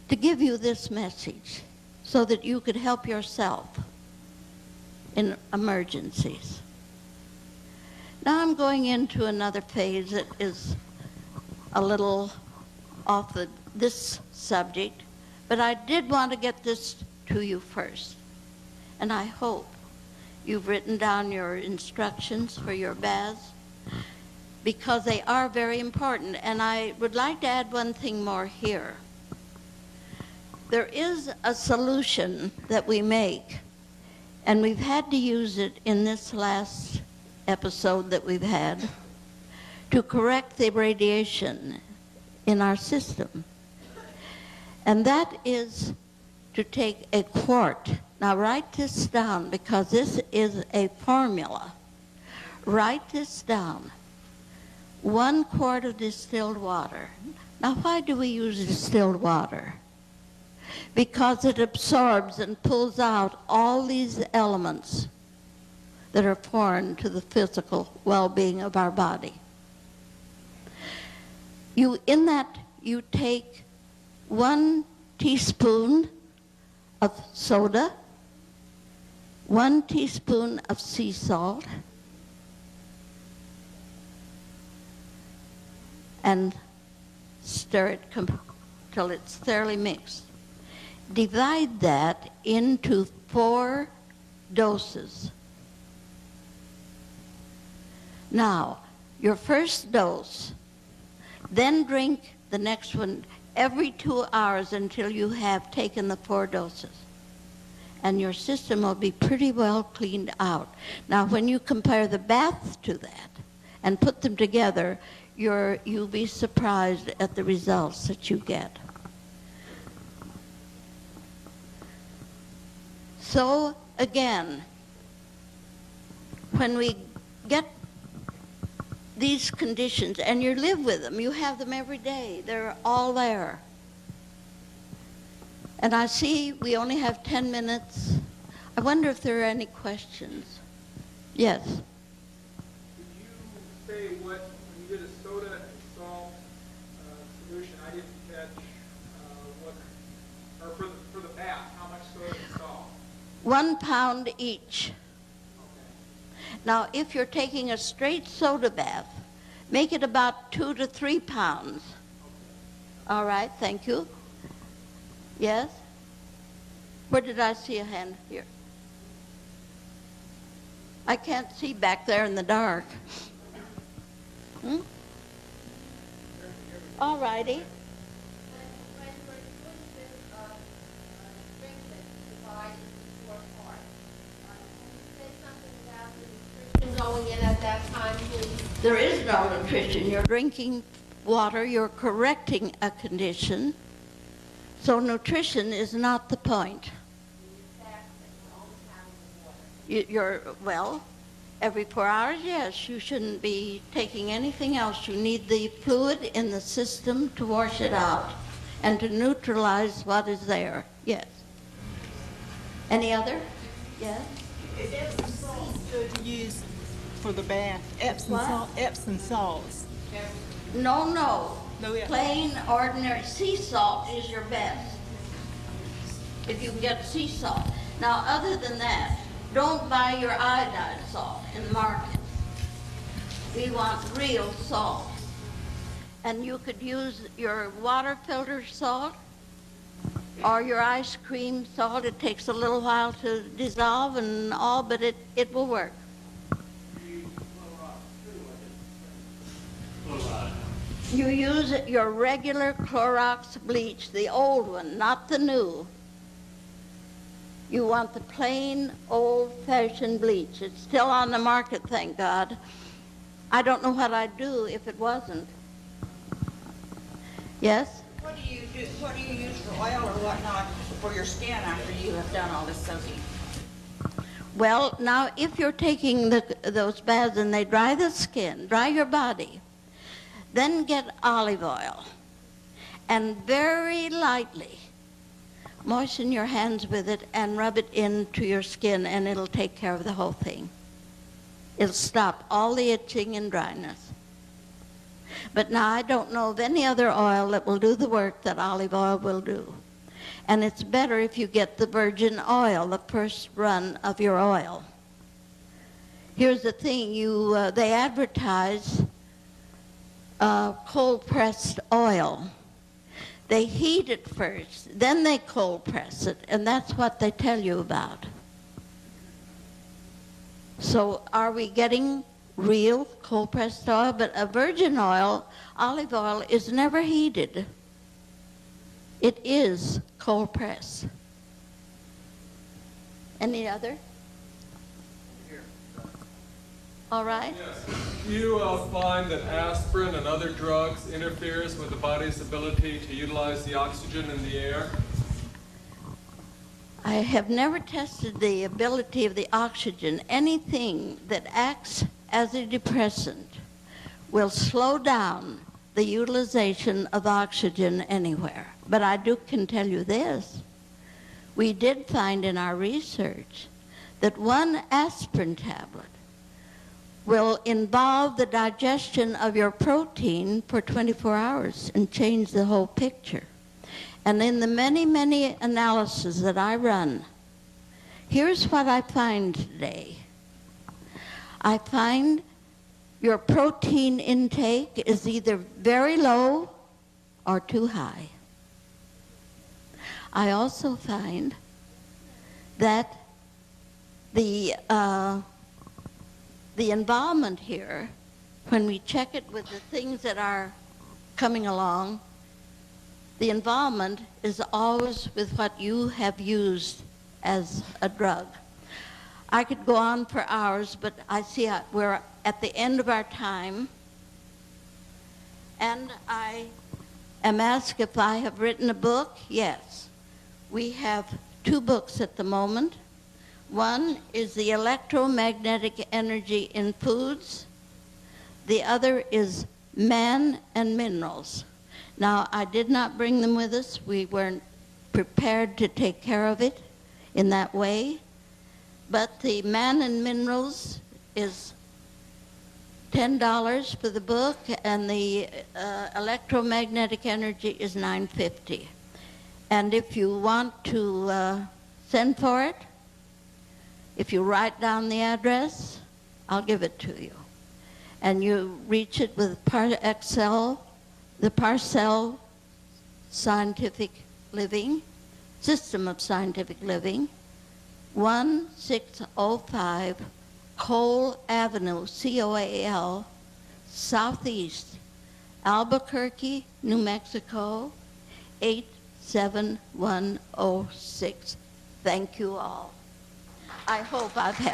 to give you this message so that you could help yourself in emergencies. Now I'm going into another phase that is a little off this subject, but I did want to get this to you first. And I hope you've written down your instructions for your baths, because they are very important. And I would like to add one thing more here. There is a solution that we make, and we've had to use it in this last episode that we've had to correct the radiation in our system. And that is to take a quart. Now write this down, because this is a formula. Write this down. 1 quart of distilled water. Now why do we use distilled water? Because it absorbs and pulls out all these elements that are foreign to the physical well-being of our body. In that, you take 1 teaspoon of soda, 1 teaspoon of sea salt, and stir it till it's thoroughly mixed. Divide that into 4 doses. Now, your first dose, then drink the next one every 2 hours until you have taken the 4 doses. And your system will be pretty well cleaned out. Now, when you compare the bath to that and put them together, you'll be surprised at the results that you get. So, again, when we get these conditions, and you live with them, you have them every day, they're all there. And I see we only have 10 minutes. I wonder if there are any questions. Yes? Could you say what, when you did a soda and salt solution, I didn't catch or for the bath, how much soda and salt? 1 pound each. Okay. Now, if you're taking a straight soda bath, make it about 2 to 3 pounds. Okay. All right, thank you. Yes? Where did I see a hand? Here. I can't see back there in the dark. All righty. Going in at that time, please? There is no nutrition. You're drinking water, you're correcting a condition. So nutrition is not the point. Well, every 4 hours, yes. You shouldn't be taking anything else. You need the fluid in the system to wash it out and to neutralize what is there. Yes. Any other? Yes? Is Epsom salt good to use for the bath? Epsom salts. No, no. No, yeah. Plain, ordinary sea salt is your best, if you can get sea salt. Now, other than that, don't buy your iodine salt in the market. We want real salt. And you could use your water filter salt or your ice cream salt. It takes a little while to dissolve and all, but it will work. You use your regular Clorox bleach, the old one, not the new. You want the plain, old-fashioned bleach. It's still on the market, thank God. I don't know what I'd do if it wasn't. Yes? What do you use for oil or whatnot for your skin after you have done all this soaking? Well, now, if you're taking those baths and they dry the skin, dry your body, then get olive oil and very lightly moisten your hands with it and rub it into your skin, and it'll take care of the whole thing. It'll stop all the itching and dryness. But now I don't know of any other oil that will do the work that olive oil will do. And it's better if you get the virgin oil, the first run of your oil. Here's the thing, they advertise cold-pressed oil. They heat it first, then they cold-press it, and that's what they tell you about. So are we getting real cold-pressed oil? But a virgin oil, olive oil, is never heated. It is cold-pressed. Any other? All right. Yes. Do you find that aspirin and other drugs interferes with the body's ability to utilize the oxygen in the air? I have never tested the ability of the oxygen. Anything that acts as a depressant will slow down the utilization of oxygen anywhere. But I can tell you this. We did find in our research that one aspirin tablet will involve the digestion of your protein for 24 hours and change the whole picture. And in the many, many analyses that I run, here's what I find today. I find your protein intake is either very low or too high. I also find that the involvement here, when we check it with the things that are coming along, the involvement is always with what you have used as a drug. I could go on for hours, but I see we're at the end of our time. And I am asked if I have written a book. Yes. We have 2 books at the moment. One is the electromagnetic energy in foods. The other is man and minerals. Now, I did not bring them with us. We weren't prepared to take care of it in that way. But the man and minerals is $10 for the book, and the electromagnetic energy is $9.50. And if you want to send for it, if you write down the address, I'll give it to you. And you reach it with the Parcell Scientific Living, System of Scientific Living, 1605 Cole Avenue, C-O-A-L, Southeast, Albuquerque, New Mexico, 87106. Thank you all. I hope I've helped.